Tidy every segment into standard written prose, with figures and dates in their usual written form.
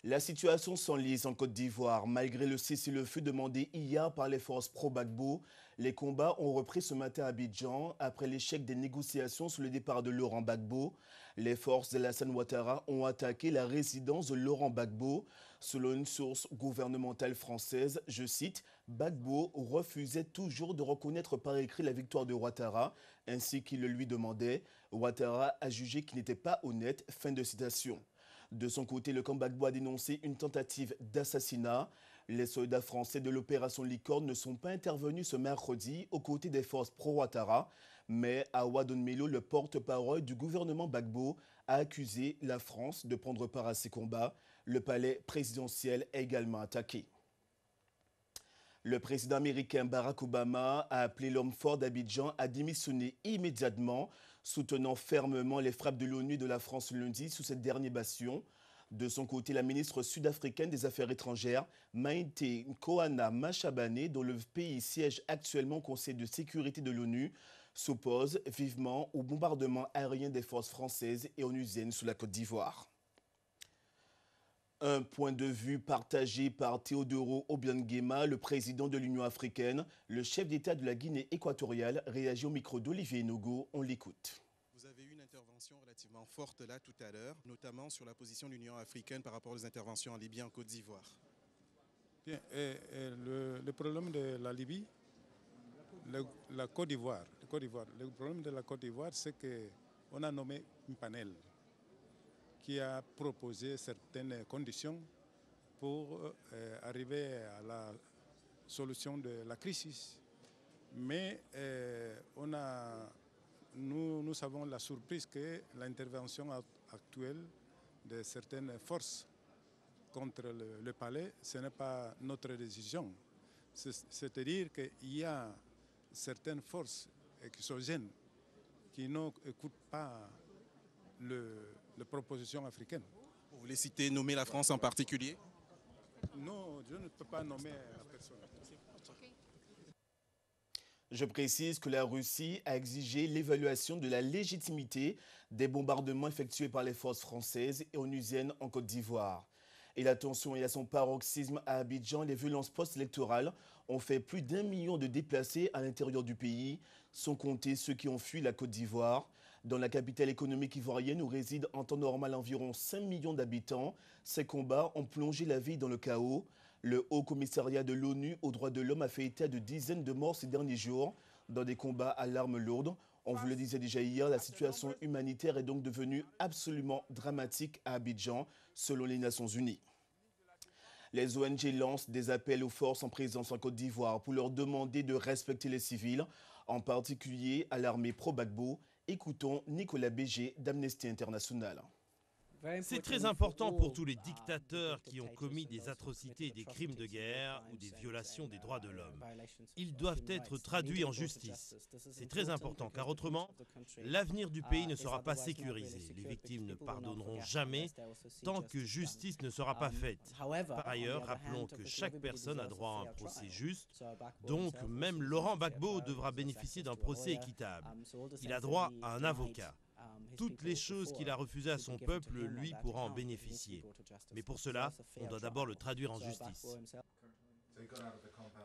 La situation s'enlise en Côte d'Ivoire. Malgré le cessez-le-feu demandé hier par les forces pro-Gbagbo, les combats ont repris ce matin à Abidjan après l'échec des négociations sur le départ de Laurent Gbagbo. Les forces d'Alassane Ouattara ont attaqué la résidence de Laurent Gbagbo. Selon une source gouvernementale française, je cite, Gbagbo refusait toujours de reconnaître par écrit la victoire de Ouattara, ainsi qu'il le lui demandait. Ouattara a jugé qu'il n'était pas honnête. Fin de citation. De son côté, le camp Gbagbo a dénoncé une tentative d'assassinat. Les soldats français de l'opération Licorne ne sont pas intervenus ce mercredi aux côtés des forces pro-Ouattara, mais Awa Donmelo, le porte-parole du gouvernement Gbagbo, a accusé la France de prendre part à ces combats. Le palais présidentiel est également attaqué. Le président américain Barack Obama a appelé l'homme fort d'Abidjan à démissionner immédiatement, soutenant fermement les frappes de l'ONU et de la France lundi sous cette dernière bastion. De son côté, la ministre sud-africaine des Affaires étrangères, Maïté Nkoana Mashabane, dont le pays siège actuellement au Conseil de sécurité de l'ONU, s'oppose vivement au bombardement aérien des forces françaises et onusiennes sous la Côte d'Ivoire. Un point de vue partagé par Teodoro Obiang-Nguema, le président de l'Union africaine. Le chef d'État de la Guinée équatoriale réagit au micro d'Olivier Nogo. On l'écoute. Vous avez eu une intervention relativement forte là tout à l'heure, notamment sur la position de l'Union africaine par rapport aux interventions en Libye et en Côte d'Ivoire. Bien, le problème de la Libye, la Côte d'Ivoire, le problème de la Côte d'Ivoire, c'est qu'on a nommé un panel qui a proposé certaines conditions pour arriver à la solution de la crise. Mais nous avons la surprise que l'intervention actuelle de certaines forces contre le palais, ce n'est pas notre décision. C'est-à-dire qu'il y a certaines forces exogènes qui n'écoutent pas les propositions africaines. Vous voulez citer, nommer la France en particulier? Non, je ne peux pas nommer la personne. Je précise que la Russie a exigé l'évaluation de la légitimité des bombardements effectués par les forces françaises et onusiennes en Côte d'Ivoire. Et la tension est à son paroxysme à Abidjan. Les violences post-électorales ont fait plus d'1 million de déplacés à l'intérieur du pays, sans compter ceux qui ont fui la Côte d'Ivoire. Dans la capitale économique ivoirienne où résident en temps normal environ 5 millions d'habitants, ces combats ont plongé la ville dans le chaos. Le Haut Commissariat de l'ONU aux droits de l'homme a fait état de dizaines de morts ces derniers jours dans des combats à l'arme lourde. On vous le disait déjà hier, la situation humanitaire est donc devenue absolument dramatique à Abidjan, selon les Nations Unies. Les ONG lancent des appels aux forces en présence en Côte d'Ivoire pour leur demander de respecter les civils, en particulier à l'armée pro-Gbagbo. Écoutons Nicolas Béger d'Amnesty International. C'est très important pour tous les dictateurs qui ont commis des atrocités et des crimes de guerre ou des violations des droits de l'homme. Ils doivent être traduits en justice. C'est très important car autrement, l'avenir du pays ne sera pas sécurisé. Les victimes ne pardonneront jamais tant que justice ne sera pas faite. Par ailleurs, rappelons que chaque personne a droit à un procès juste. Donc, même Laurent Gbagbo devra bénéficier d'un procès équitable. Il a droit à un avocat. Toutes les choses qu'il a refusées à son peuple, lui pourra en bénéficier. Mais pour cela, on doit d'abord le traduire en justice.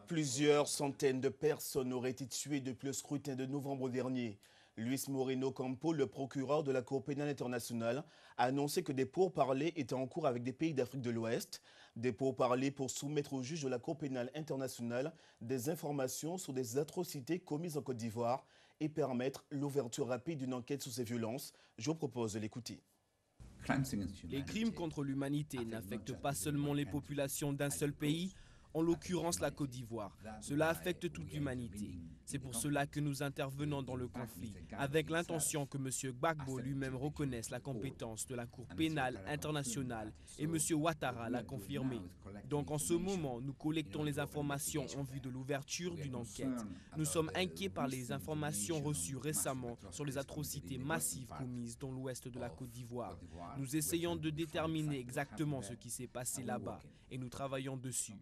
Plusieurs centaines de personnes auraient été tuées depuis le scrutin de novembre dernier. Luis Moreno Campo, le procureur de la Cour pénale internationale, a annoncé que des pourparlers étaient en cours avec des pays d'Afrique de l'Ouest. Des pourparlers pour soumettre au juge de la Cour pénale internationale des informations sur des atrocités commises en Côte d'Ivoire et permettre l'ouverture rapide d'une enquête sur ces violences. Je vous propose de l'écouter. Les crimes contre l'humanité n'affectent pas seulement les populations d'un seul pays, en l'occurrence la Côte d'Ivoire. Cela affecte toute l'humanité. C'est pour cela que nous intervenons dans le conflit, avec l'intention que M. Gbagbo lui-même reconnaisse la compétence de la Cour pénale internationale et M. Ouattara l'a confirmé. Donc en ce moment, nous collectons les informations en vue de l'ouverture d'une enquête. Nous sommes inquiets par les informations reçues récemment sur les atrocités massives commises dans l'ouest de la Côte d'Ivoire. Nous essayons de déterminer exactement ce qui s'est passé là-bas et nous travaillons dessus.